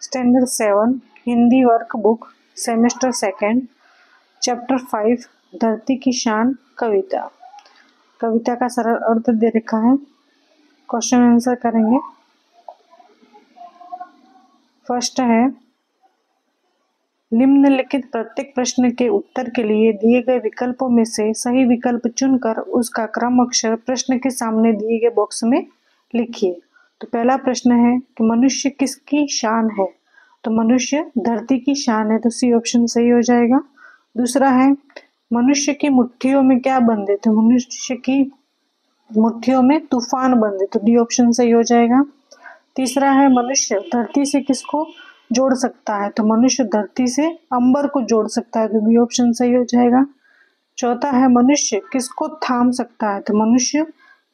Standard 7 Hindi workbook semester 2 chapter 5 धरती की शान कविता। कविता का सरल अर्थ दे रखा है। क्वेश्चन आंसर करेंगे। फर्स्ट है, निम्नलिखित प्रत्येक प्रश्न के उत्तर के लिए दिए गए विकल्पों में से सही विकल्प चुनकर उसका क्रम अक्षर प्रश्न के सामने दिए गए बॉक्स में लिखिए। तो पहला प्रश्न है कि मनुष्य किसकी शान है? तो मनुष्य धरती की शान है, तो सी ऑप्शन सही हो जाएगा। दूसरा है, मनुष्य की मुट्ठियों में क्या बंद है? तो मनुष्य की मुट्ठियों में तूफान बंद है, तो डी ऑप्शन सही हो जाएगा। तीसरा है, मनुष्य धरती से किसको जोड़ सकता है? तो मनुष्य धरती से अंबर को जोड़ सकता है, तो बी ऑप्शन सही हो जाएगा। चौथा है, मनुष्य किसको थाम सकता है? तो मनुष्य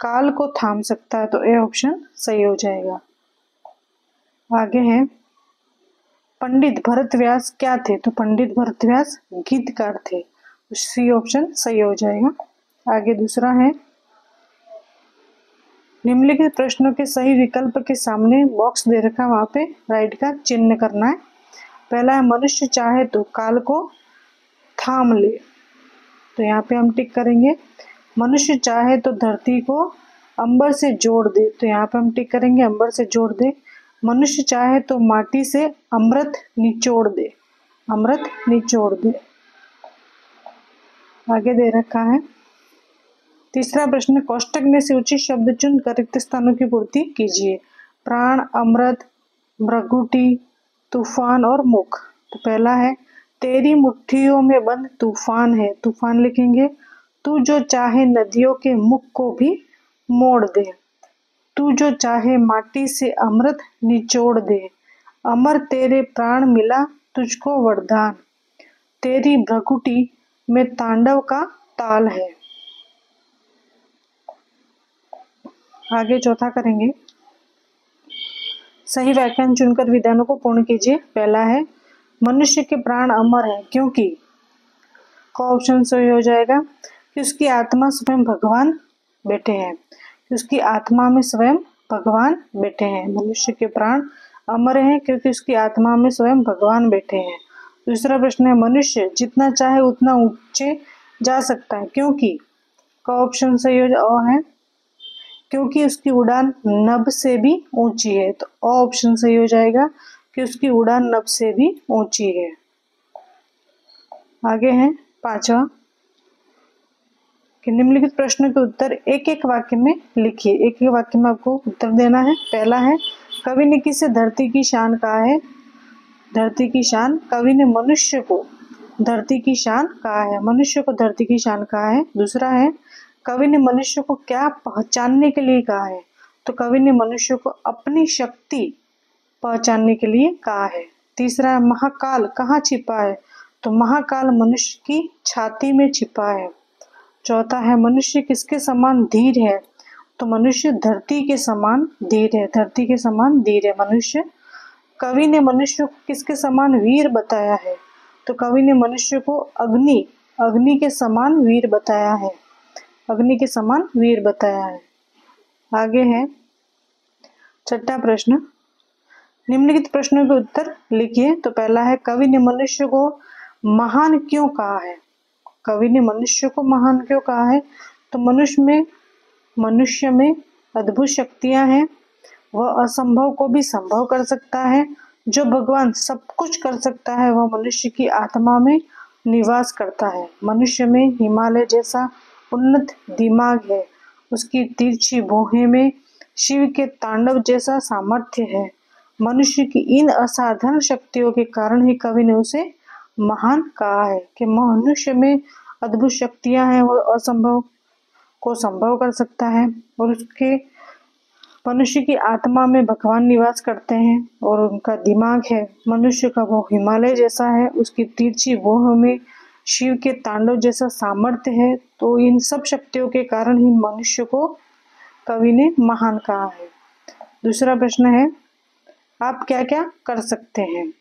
काल को थाम सकता है, तो ए ऑप्शन सही हो जाएगा। आगे है, पंडित भरतव्यास क्या थे? तो पंडित भरतव्यास गीतकार थे, तो सी ऑप्शन सही हो जाएगा। आगे दूसरा है, निम्नलिखित प्रश्नों के सही विकल्प के सामने बॉक्स दे रखा है, वहां पे राइट का चिन्ह करना है। पहला है, मनुष्य चाहे तो काल को थाम ले, तो यहाँ पे हम टिक करेंगे। मनुष्य चाहे तो धरती को अंबर से जोड़ दे, तो यहाँ पे हम टिक करेंगे, अंबर से जोड़ दे। मनुष्य चाहे तो माटी से अमृत निचोड़ दे, अमृत निचोड़ दे। आगे दे रखा है तीसरा प्रश्न, कोष्टक में से उचित शब्द चुनकर रिक्त स्थानों की पूर्ति कीजिए। प्राण, अमृत, भ्रगुटी, तूफान और मुख। तो पहला है, तेरी मुट्ठियों में बंद तूफान है, तूफान लिखेंगे। तू जो चाहे नदियों के मुख को भी मोड़ दे, तू जो चाहे माटी से अमृत निचोड़ दे। अमर तेरे प्राण मिला तुझको वरदान, तेरी भ्रकुटी में तांडव का ताल है। आगे चौथा करेंगे, सही व्याख्यान चुनकर विधानों को पूर्ण कीजिए। पहला है, मनुष्य के प्राण अमर है क्योंकि का ऑप्शन सही हो जाएगा कि उसकी आत्मा स्वयं भगवान बैठे हैं, कि उसकी आत्मा में स्वयं भगवान बैठे हैं। मनुष्य के प्राण अमर हैं क्योंकि उसकी आत्मा में स्वयं भगवान बैठे हैं। दूसरा प्रश्न है, मनुष्य जितना चाहे उतना ऊंचे जा सकता है क्योंकि का ऑप्शन सही है क्योंकि उसकी उड़ान नभ से भी ऊंची है, तो ऑप्शन सही हो जाएगा कि उसकी उड़ान नभ से भी ऊंची है। आगे है पांचवा, कि निम्नलिखित प्रश्नों के उत्तर एक एक वाक्य में लिखिए। एक एक वाक्य में आपको उत्तर देना है। पहला है, कवि ने किसे धरती की शान कहा है? धरती की शान, कवि ने मनुष्य को धरती की शान कहा है, मनुष्य को धरती की शान कहा है। दूसरा है, कवि ने मनुष्य को क्या पहचानने के लिए कहा है? तो कवि ने मनुष्य को अपनी शक्ति पहचानने के लिए कहा है। तीसरा है, महाकाल कहाँ छिपा है? तो महाकाल मनुष्य की छाती में छिपा है। चौथा है, मनुष्य किसके समान धीर है? तो मनुष्य धरती के समान धीर है, धरती के समान धीर है मनुष्य। कवि ने मनुष्य को किसके समान वीर बताया है? तो कवि ने मनुष्य को अग्नि के समान वीर बताया है, अग्नि के समान वीर बताया है। आगे है छठा प्रश्न, निम्नलिखित प्रश्नों के उत्तर लिखिए। तो पहला है, कवि ने मनुष्य को महान क्यों कहा है? कवि ने मनुष्य को महान क्यों कहा है? तो मनुष्य में अद्भुत शक्तियां हैं, वह असंभव को भी संभव कर सकता है। जो भगवान सब कुछ कर सकता है वह मनुष्य की आत्मा में निवास करता है। मनुष्य में हिमालय जैसा उन्नत दिमाग है, उसकी तिरछी भौहें में शिव के तांडव जैसा सामर्थ्य है। मनुष्य की इन असाधारण शक्तियों के कारण ही कवि ने उसे महान कहा है कि मनुष्य में अद्भुत शक्तियां हैं, वह असंभव को संभव कर सकता है, और उसके मनुष्य की आत्मा में भगवान निवास करते हैं, और उनका दिमाग है मनुष्य का वो हिमालय जैसा है, उसकी तिरछी भौहों में शिव के तांडव जैसा सामर्थ्य है। तो इन सब शक्तियों के कारण ही मनुष्य को कवि ने महान कहा है। दूसरा प्रश्न है, आप क्या क्या कर सकते हैं?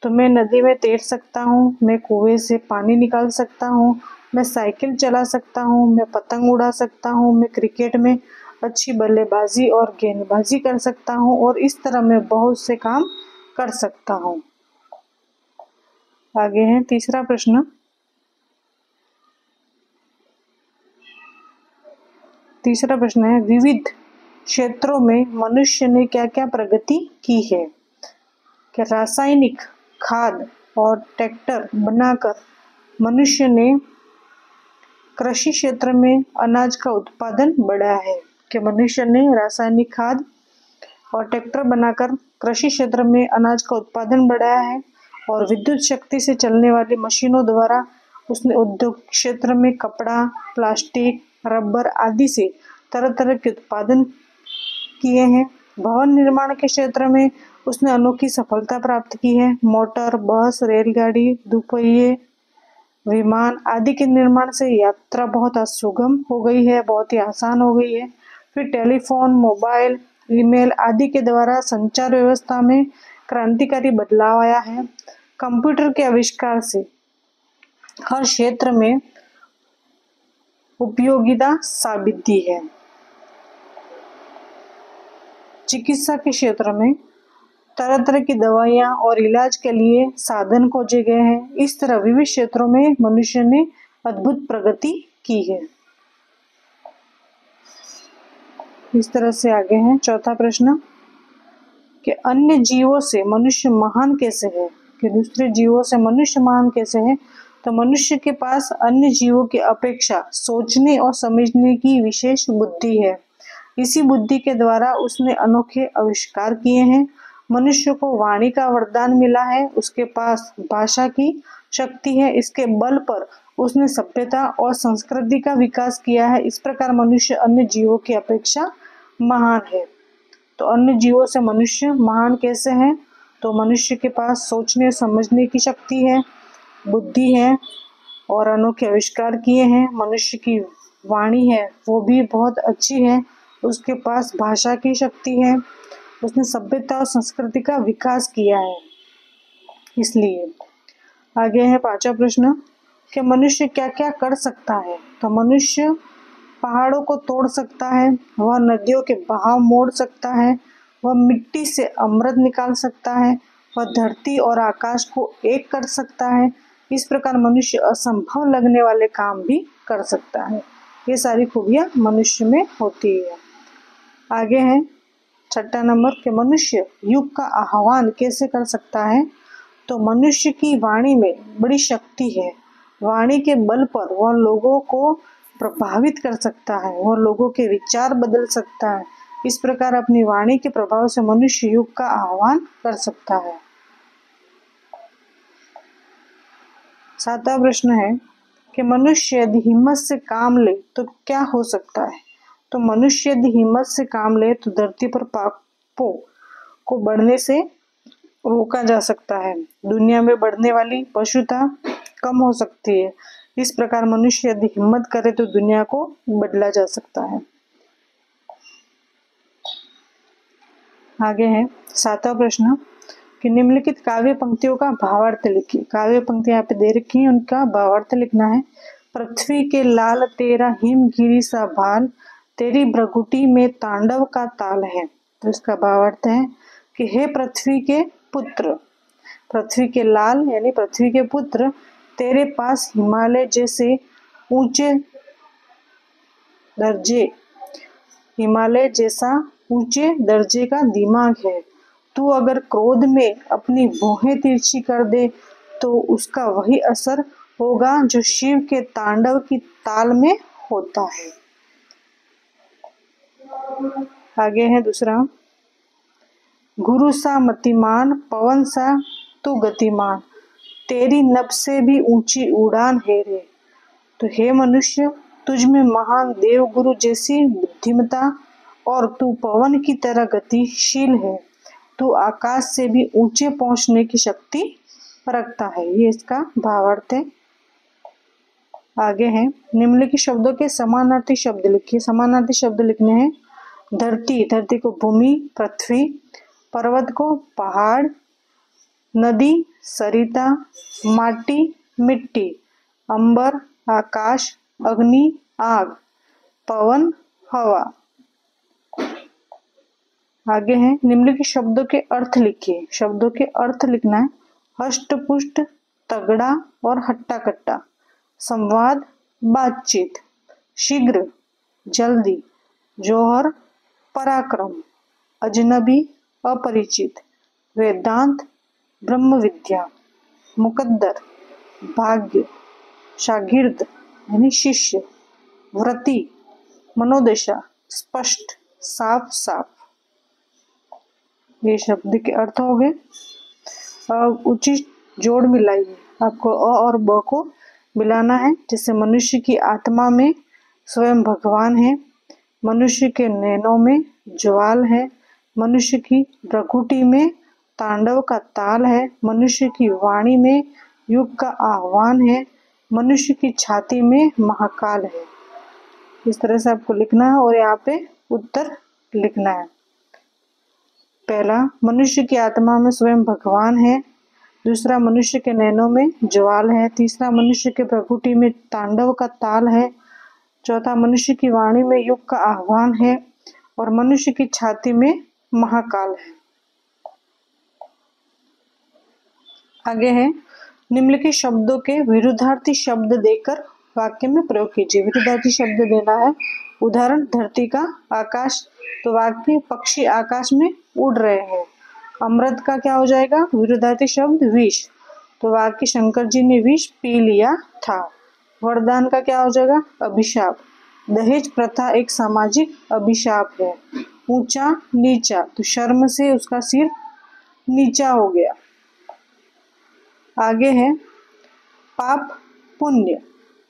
तो मैं नदी में तैर सकता हूँ, मैं कुएं से पानी निकाल सकता हूँ, मैं साइकिल चला सकता हूँ, मैं पतंग उड़ा सकता हूँ, मैं क्रिकेट में अच्छी बल्लेबाजी और गेंदबाजी कर सकता हूँ, और इस तरह मैं बहुत से काम कर सकता हूँ। आगे है तीसरा प्रश्न। तीसरा प्रश्न है विविध क्षेत्रों में मनुष्य ने क्या क्या प्रगति की है। कि रासायनिक खाद और ट्रैक्टर बनाकर मनुष्य ने कृषि क्षेत्र में अनाज का उत्पादन बढ़ाया है। कि मनुष्य ने रासायनिक खाद और ट्रैक्टर बनाकर कृषि क्षेत्र में अनाज का उत्पादन बढ़ाया है और विद्युत शक्ति से चलने वाली मशीनों द्वारा उसने उद्योग क्षेत्र में कपड़ा, प्लास्टिक, रबर आदि से तरह तरह के उत्पादन किए हैं। भवन निर्माण के क्षेत्र में उसने अनोखी सफलता प्राप्त की है। मोटर, बस, रेलगाड़ी, दुपहिए, विमान आदि के निर्माण से यात्रा बहुत सुगम हो गई है, बहुत ही आसान हो गई है। फिर टेलीफोन, मोबाइल, ईमेल आदि के द्वारा संचार व्यवस्था में क्रांतिकारी बदलाव आया है। कंप्यूटर के आविष्कार से हर क्षेत्र में उपयोगिता साबित दी है। चिकित्सा के क्षेत्र में तरह तरह की दवाइयाँ और इलाज के लिए साधन खोजे गए हैं। इस तरह विविध क्षेत्रों में मनुष्य ने अद्भुत प्रगति की है। इस तरह से आगे है चौथा प्रश्न। कि अन्य जीवों से मनुष्य महान कैसे है। कि दूसरे जीवों से मनुष्य महान कैसे है। तो मनुष्य के पास अन्य जीवों की अपेक्षा सोचने और समझने की विशेष बुद्धि है। इसी बुद्धि के द्वारा उसने अनोखे आविष्कार किए हैं। मनुष्य को वाणी का वरदान मिला है। उसके पास भाषा की शक्ति है। इसके बल पर उसने सभ्यता और संस्कृति का विकास किया है। इस प्रकार मनुष्य अन्य जीवों की अपेक्षा महान है। तो अन्य जीवों से मनुष्य महान कैसे है। तो मनुष्य के पास सोचने समझने की शक्ति है, बुद्धि है और अनोखे आविष्कार किए हैं। मनुष्य की वाणी है वो भी बहुत अच्छी है। उसके पास भाषा की शक्ति है। उसने सभ्यता और संस्कृति का विकास किया है। इसलिए आगे है पांचवा प्रश्न। कि मनुष्य क्या क्या कर सकता है। तो मनुष्य पहाड़ों को तोड़ सकता है, वह नदियों के बहाव मोड़ सकता है, वह मिट्टी से अमृत निकाल सकता है, वह धरती और आकाश को एक कर सकता है। इस प्रकार मनुष्य असंभव लगने वाले काम भी कर सकता है। ये सारी खूबियां मनुष्य में होती है। आगे है छठा नंबर। के मनुष्य युग का आह्वान कैसे कर सकता है। तो मनुष्य की वाणी में बड़ी शक्ति है। वाणी के बल पर वह लोगों को प्रभावित कर सकता है, वह लोगों के विचार बदल सकता है। इस प्रकार अपनी वाणी के प्रभाव से मनुष्य युग का आह्वान कर सकता है। सातवां प्रश्न है कि मनुष्य यदि हिम्मत से काम ले तो क्या हो सकता है। तो मनुष्य यदि हिम्मत से काम ले तो धरती पर पापों को बढ़ने से रोका जा सकता है। दुनिया में बढ़ने वाली पशुता कम हो सकती है। इस प्रकार मनुष्य यदि हिम्मत करे तो दुनिया को बदला जा सकता है। आगे है सातवां प्रश्न। कि निम्नलिखित काव्य पंक्तियों का भावार्थ लिखिए। काव्य पंक्ति यहाँ पे दे रखी है, उनका भावार्थ लिखना है। पृथ्वी के लाल तेरा हिमगिरी सा भाल, तेरी भ्रकुटी में तांडव का ताल है। तो इसका भावार्थ है कि हे पृथ्वी के पुत्र, पृथ्वी के लाल यानी पृथ्वी के पुत्र, तेरे पास हिमालय जैसे ऊंचे दर्जे हिमालय जैसा ऊंचे दर्जे का दिमाग है। तू अगर क्रोध में अपनी भौहें तिरछी कर दे तो उसका वही असर होगा जो शिव के तांडव की ताल में होता है। आगे है दूसरा। गुरु सा मतिमान, पवन सा तू गतिमान, तेरी नभ से भी ऊंची उड़ान है रे। तो हे मनुष्य, तुझ में महान देव गुरु जैसी बुद्धिमता और तू पवन की तरह गतिशील है। तू आकाश से भी ऊंचे पहुंचने की शक्ति रखता है। ये इसका भावार्थ है। आगे है निम्नलिखित शब्दों के समानार्थी शब्द लिखिए। समानार्थी शब्द लिखने हैं। धरती, धरती को भूमि पृथ्वी, पर्वत को पहाड़, नदी सरिता, माटी मिट्टी, अंबर आकाश, अग्नि आग, पवन हवा। आगे है निम्नलिखित शब्दों के अर्थ लिखिए। शब्दों के अर्थ लिखना है। हष्ट पुष्ट, तगड़ा और हट्टा कट्टा। संवाद, बातचीत। शीघ्र, जल्दी। जौहर, पराक्रम। अजनबी, अपरिचित। वेदांत, ब्रह्म विद्या। मुकद्दर, भाग्य। शागिर्द यानी शिष्य। व्रति, मनोदशा। स्पष्ट, साफ साफ। ये शब्द के अर्थ हो गए। अब उचित जोड़ मिलाइए। आपको अ और ब को मिलाना है। जैसे मनुष्य की आत्मा में स्वयं भगवान है, मनुष्य के नैनों में ज्वाल है, मनुष्य की प्रकृति में तांडव का ताल है, मनुष्य की वाणी में युग का आह्वान है, मनुष्य की छाती में महाकाल है। इस तरह से आपको लिखना है और यहाँ पे उत्तर लिखना है। पहला, मनुष्य की आत्मा में स्वयं भगवान है। दूसरा, मनुष्य के नैनों में ज्वाल है। तीसरा, मनुष्य के प्रकृति में तांडव का ताल है। चौथा, मनुष्य की वाणी में युग का आह्वान है और मनुष्य की छाती में महाकाल है। आगे है निम्नलिखित शब्दों के विरुद्धार्थी शब्द देकर वाक्य में प्रयोग कीजिए। विरुद्धार्थी शब्द देना है। उदाहरण, धरती का आकाश, तो वाक्य पक्षी आकाश में उड़ रहे हैं। अमृत का क्या हो जाएगा विरुद्धार्थी शब्द? विष, तो वाक्य शंकर जी ने विष पी लिया था। वरदान का क्या हो जाएगा? अभिशाप। दहेज प्रथा एक सामाजिक अभिशाप है। ऊंचा नीचा, तो शर्म से उसका सिर नीचा हो गया। आगे है पाप पुण्य,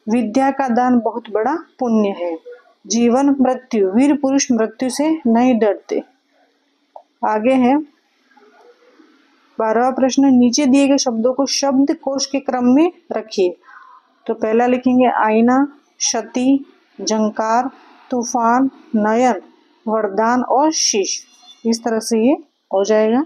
विद्या का दान बहुत बड़ा पुण्य है। जीवन मृत्यु, वीर पुरुष मृत्यु से नहीं डरते। आगे है 12वां प्रश्न, नीचे दिए गए शब्दों को शब्द कोश के क्रम में रखिए। तो पहला लिखेंगे आईना, क्षति, जंकार, तूफान, नयन, वरदान और शीश। इस तरह से ये हो जाएगा।